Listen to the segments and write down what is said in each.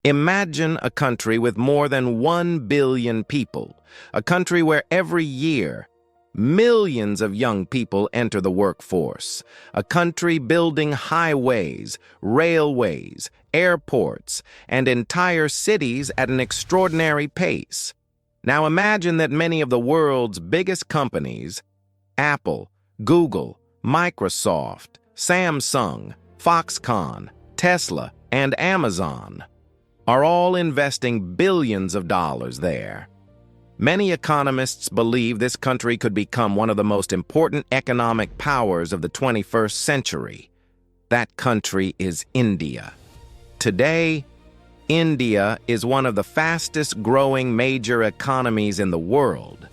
Imagine a country with more than 1 billion people, a country where every year millions of young people enter the workforce, a country building highways, railways, airports, and entire cities at an extraordinary pace. Now imagine that many of the world's biggest companies, Apple, Google, Microsoft, Samsung, Foxconn, Tesla, and Amazon, are all investing billions of dollars there. Many economists believe this country could become one of the most important economic powers of the 21st century. That country is India. Today, India is one of the fastest-growing major economies in the world.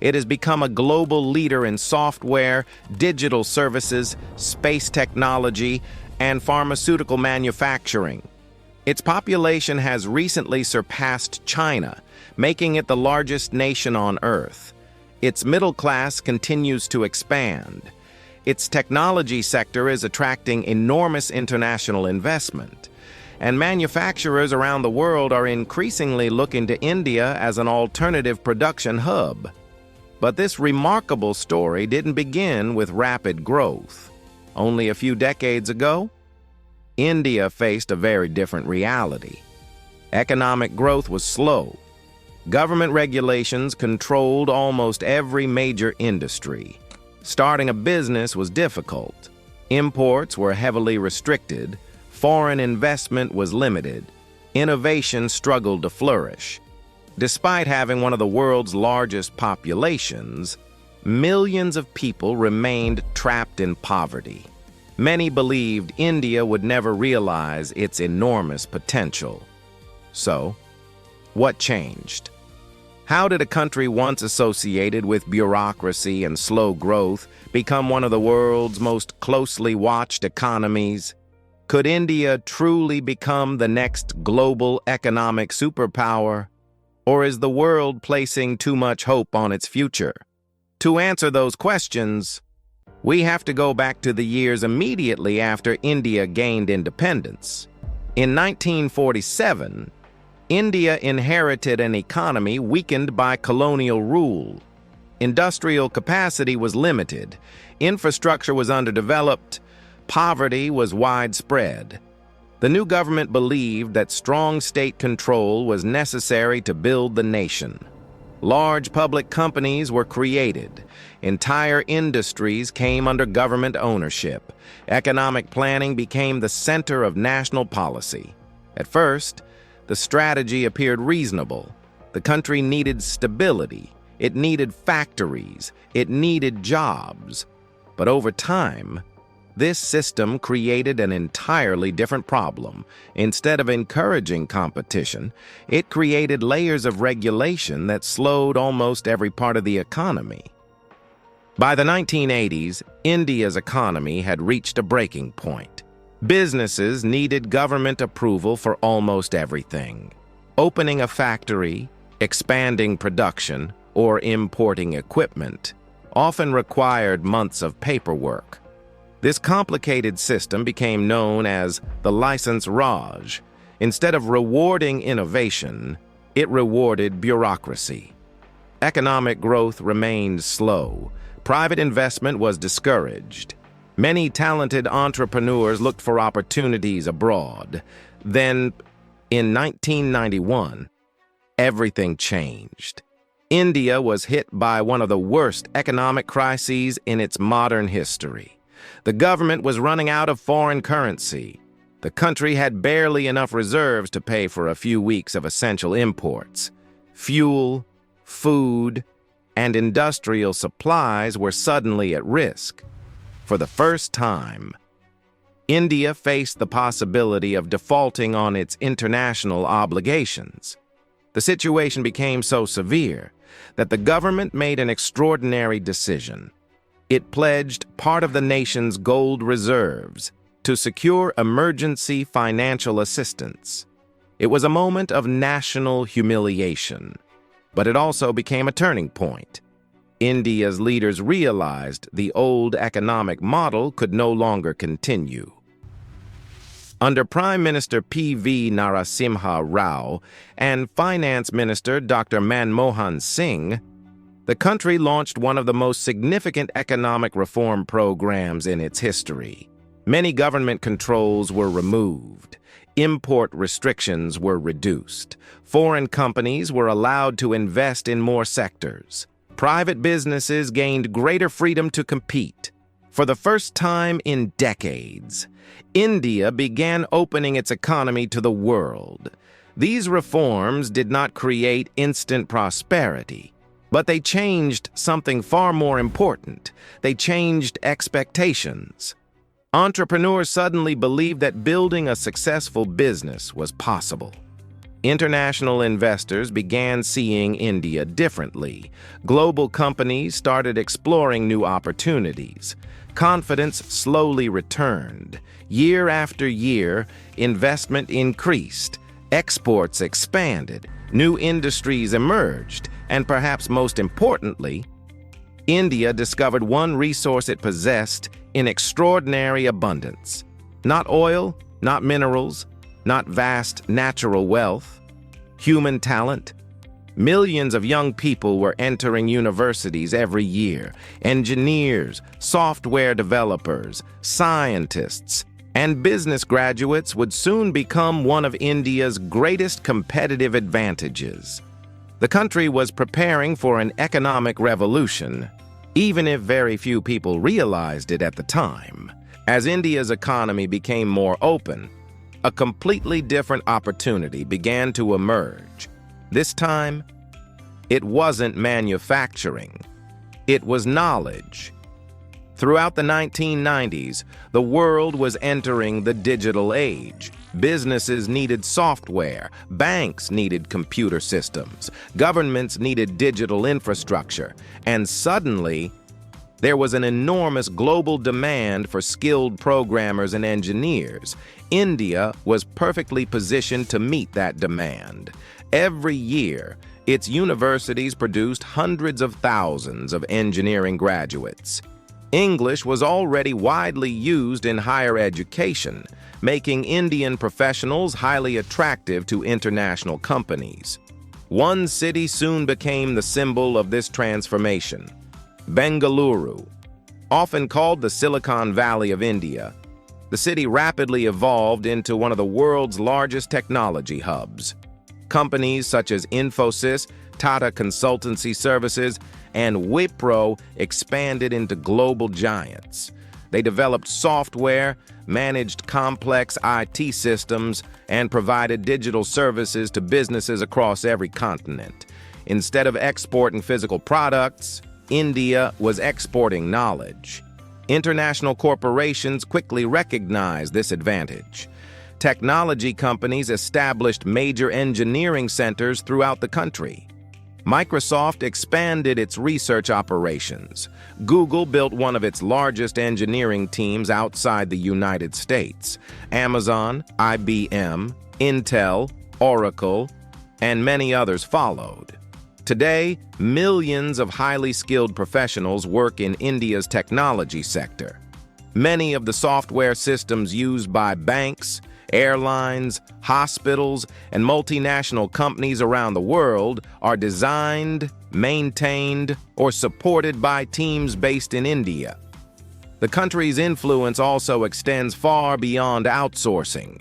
It has become a global leader in software, digital services, space technology, and pharmaceutical manufacturing. Its population has recently surpassed China, making it the largest nation on Earth. Its middle class continues to expand. Its technology sector is attracting enormous international investment, and manufacturers around the world are increasingly looking to India as an alternative production hub. But this remarkable story didn't begin with rapid growth. Only a few decades ago, India faced a very different reality. Economic growth was slow. Government regulations controlled almost every major industry. Starting a business was difficult. Imports were heavily restricted. Foreign investment was limited. Innovation struggled to flourish. Despite having one of the world's largest populations, millions of people remained trapped in poverty. Many believed India would never realize its enormous potential. So, what changed? How did a country once associated with bureaucracy and slow growth become one of the world's most closely watched economies? Could India truly become the next global economic superpower? Or is the world placing too much hope on its future? To answer those questions, we have to go back to the years immediately after India gained independence. In 1947, India inherited an economy weakened by colonial rule. Industrial capacity was limited, infrastructure was underdeveloped, poverty was widespread. The new government believed that strong state control was necessary to build the nation. Large public companies were created. Entire industries came under government ownership. Economic planning became the center of national policy. At first, the strategy appeared reasonable. The country needed stability. It needed factories. It needed jobs. But over time, this system created an entirely different problem. Instead of encouraging competition, it created layers of regulation that slowed almost every part of the economy. By the 1980s, India's economy had reached a breaking point. Businesses needed government approval for almost everything. Opening a factory, expanding production, or importing equipment often required months of paperwork. This complicated system became known as the license Raj. Instead of rewarding innovation, it rewarded bureaucracy. Economic growth remained slow. Private investment was discouraged. Many talented entrepreneurs looked for opportunities abroad. Then, in 1991, everything changed. India was hit by one of the worst economic crises in its modern history. The government was running out of foreign currency. The country had barely enough reserves to pay for a few weeks of essential imports. Fuel, food, and industrial supplies were suddenly at risk. For the first time, India faced the possibility of defaulting on its international obligations. The situation became so severe that the government made an extraordinary decision. It pledged part of the nation's gold reserves to secure emergency financial assistance. It was a moment of national humiliation, but it also became a turning point. India's leaders realized the old economic model could no longer continue. Under Prime Minister P.V. Narasimha Rao and Finance Minister Dr. Manmohan Singh, the country launched one of the most significant economic reform programs in its history. Many government controls were removed. Import restrictions were reduced. Foreign companies were allowed to invest in more sectors. Private businesses gained greater freedom to compete. For the first time in decades, India began opening its economy to the world. These reforms did not create instant prosperity, but they changed something far more important. They changed expectations. Entrepreneurs suddenly believed that building a successful business was possible. International investors began seeing India differently. Global companies started exploring new opportunities. Confidence slowly returned. Year after year, investment increased. Exports expanded. New industries emerged. And perhaps most importantly, India discovered one resource it possessed in extraordinary abundance. Not oil, not minerals, not vast natural wealth, human talent. Millions of young people were entering universities every year. Engineers, software developers, scientists, and business graduates would soon become one of India's greatest competitive advantages. The country was preparing for an economic revolution, even if very few people realized it at the time. As India's economy became more open, a completely different opportunity began to emerge. This time, it wasn't manufacturing. It was knowledge. Throughout the 1990s, the world was entering the digital age. Businesses needed software, banks needed computer systems, governments needed digital infrastructure, and suddenly, there was an enormous global demand for skilled programmers and engineers. India was perfectly positioned to meet that demand. Every year, its universities produced hundreds of thousands of engineering graduates. English was already widely used in higher education, making Indian professionals highly attractive to international companies. One city soon became the symbol of this transformation: Bangalore. Often called the Silicon Valley of India, the city rapidly evolved into one of the world's largest technology hubs. Companies such as Infosys, Tata Consultancy Services, and Wipro expanded into global giants. They developed software, managed complex IT systems, and provided digital services to businesses across every continent. Instead of exporting physical products, India was exporting knowledge. International corporations quickly recognized this advantage. Technology companies established major engineering centers throughout the country. Microsoft expanded its research operations. Google built one of its largest engineering teams outside the United States. Amazon, IBM, Intel, Oracle, and many others followed. Today, millions of highly skilled professionals work in India's technology sector. Many of the software systems used by banks, airlines, hospitals, and multinational companies around the world are designed, maintained, or supported by teams based in India. The country's influence also extends far beyond outsourcing.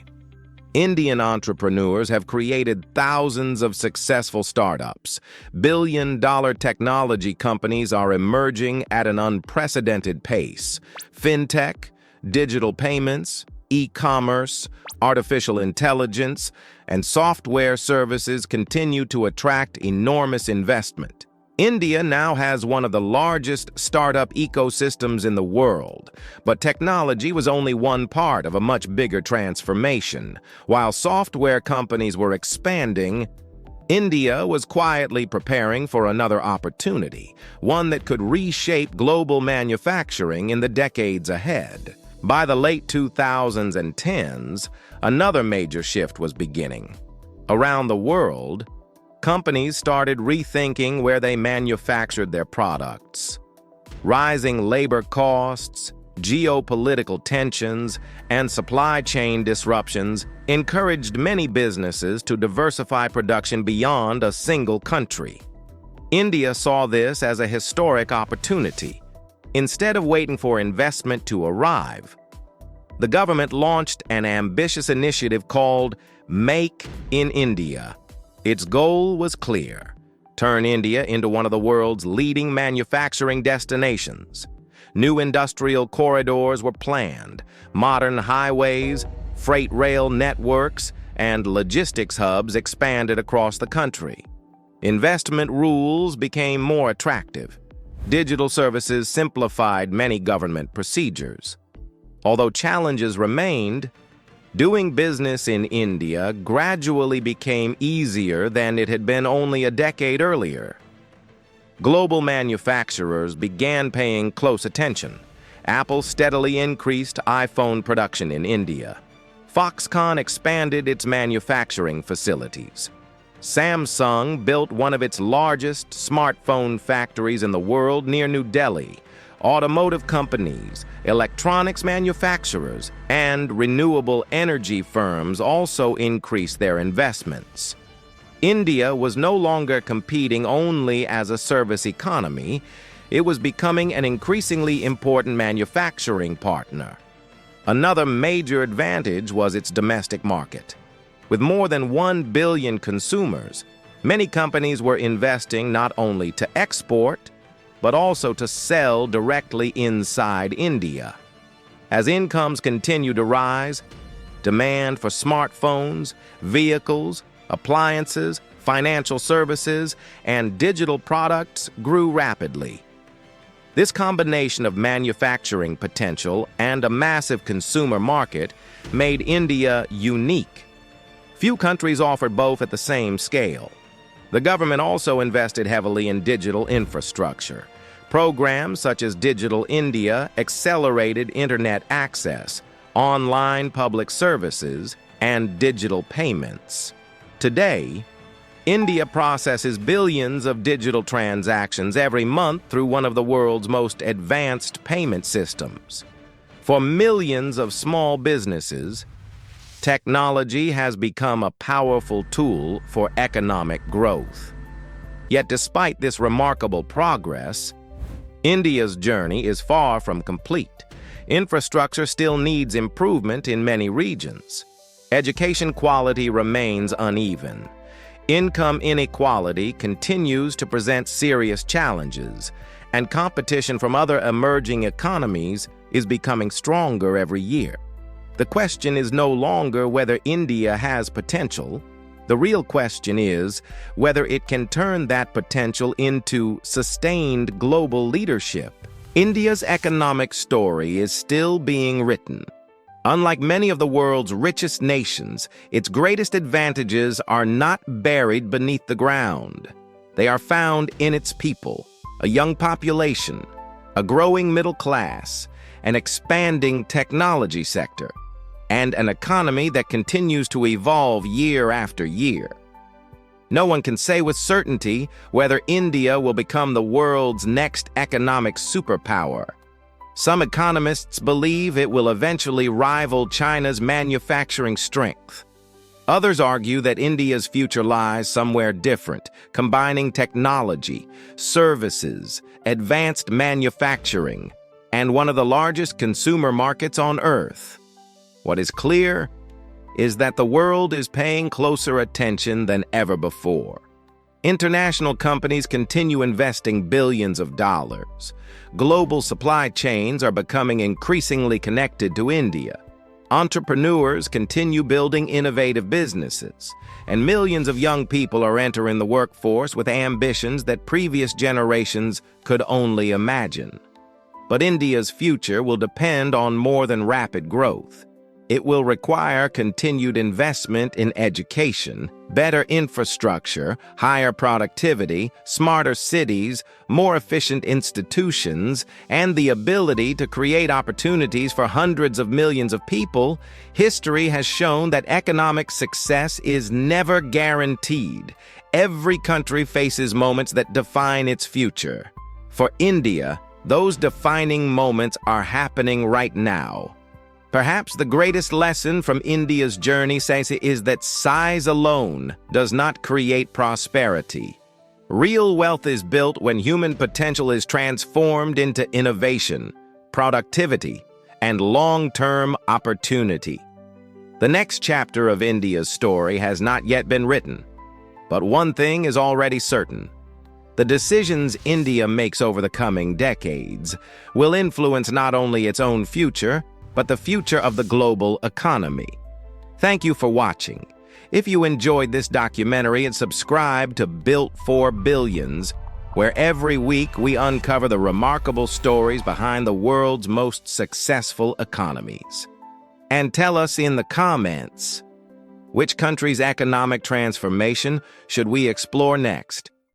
Indian entrepreneurs have created thousands of successful startups. Billion-dollar technology companies are emerging at an unprecedented pace. Fintech, digital payments, e-commerce, artificial intelligence, and software services continue to attract enormous investment. India now has one of the largest startup ecosystems in the world, but technology was only one part of a much bigger transformation. While software companies were expanding, India was quietly preparing for another opportunity, one that could reshape global manufacturing in the decades ahead. By the late 2010s, another major shift was beginning. Around the world, companies started rethinking where they manufactured their products. Rising labor costs, Geopolitical tensions and supply chain disruptions encouraged many businesses to diversify production beyond a single country. India saw this as a historic opportunity. Instead of waiting for investment to arrive, the government launched an ambitious initiative called Make in India. Its goal was clear: turn India into one of the world's leading manufacturing destinations. New industrial corridors were planned, modern highways, freight rail networks, and logistics hubs expanded across the country. Investment rules became more attractive. Digital services simplified many government procedures. Although challenges remained, doing business in India gradually became easier than it had been only a decade earlier. Global manufacturers began paying close attention. Apple steadily increased iPhone production in India. Foxconn expanded its manufacturing facilities. Samsung built one of its largest smartphone factories in the world near New Delhi. Automotive companies, electronics manufacturers, and renewable energy firms also increased their investments. India was no longer competing only as a service economy. It was becoming an increasingly important manufacturing partner. Another major advantage was its domestic market. With more than 1 billion consumers, many companies were investing not only to export, but also to sell directly inside India. As incomes continued to rise, demand for smartphones, vehicles, appliances, financial services, and digital products grew rapidly. This combination of manufacturing potential and a massive consumer market made India unique. Few countries offered both at the same scale. The government also invested heavily in digital infrastructure. Programs such as Digital India accelerated internet access, online public services, and digital payments. Today, India processes billions of digital transactions every month through one of the world's most advanced payment systems. For millions of small businesses, technology has become a powerful tool for economic growth. Yet despite this remarkable progress, India's journey is far from complete. Infrastructure still needs improvement in many regions. Education quality remains uneven. Income inequality continues to present serious challenges, and competition from other emerging economies is becoming stronger every year. The question is no longer whether India has potential. The real question is whether it can turn that potential into sustained global leadership. India's economic story is still being written. Unlike many of the world's richest nations, its greatest advantages are not buried beneath the ground. They are found in its people, a young population, a growing middle class, an expanding technology sector, and an economy that continues to evolve year after year. No one can say with certainty whether India will become the world's next economic superpower. Some economists believe it will eventually rival China's manufacturing strength. Others argue that India's future lies somewhere different, combining technology, services, advanced manufacturing, and one of the largest consumer markets on Earth. What is clear is that the world is paying closer attention than ever before. International companies continue investing billions of dollars. Global supply chains are becoming increasingly connected to India. Entrepreneurs continue building innovative businesses, and millions of young people are entering the workforce with ambitions that previous generations could only imagine. But India's future will depend on more than rapid growth. It will require continued investment in education, better infrastructure, higher productivity, smarter cities, more efficient institutions, and the ability to create opportunities for hundreds of millions of people. History has shown that economic success is never guaranteed. Every country faces moments that define its future. For India, Those defining moments are happening right now. Perhaps the greatest lesson from India's journey, Stacey, is that size alone does not create prosperity. Real wealth is built when human potential is transformed into innovation, productivity, and long-term opportunity. The next chapter of India's story has not yet been written, but one thing is already certain. The decisions India makes over the coming decades will influence not only its own future, but the future of the global economy. Thank you for watching. If you enjoyed this documentary, and subscribe to Built for Billions, where every week we uncover the remarkable stories behind the world's most successful economies. And tell us in the comments, which country's economic transformation should we explore next?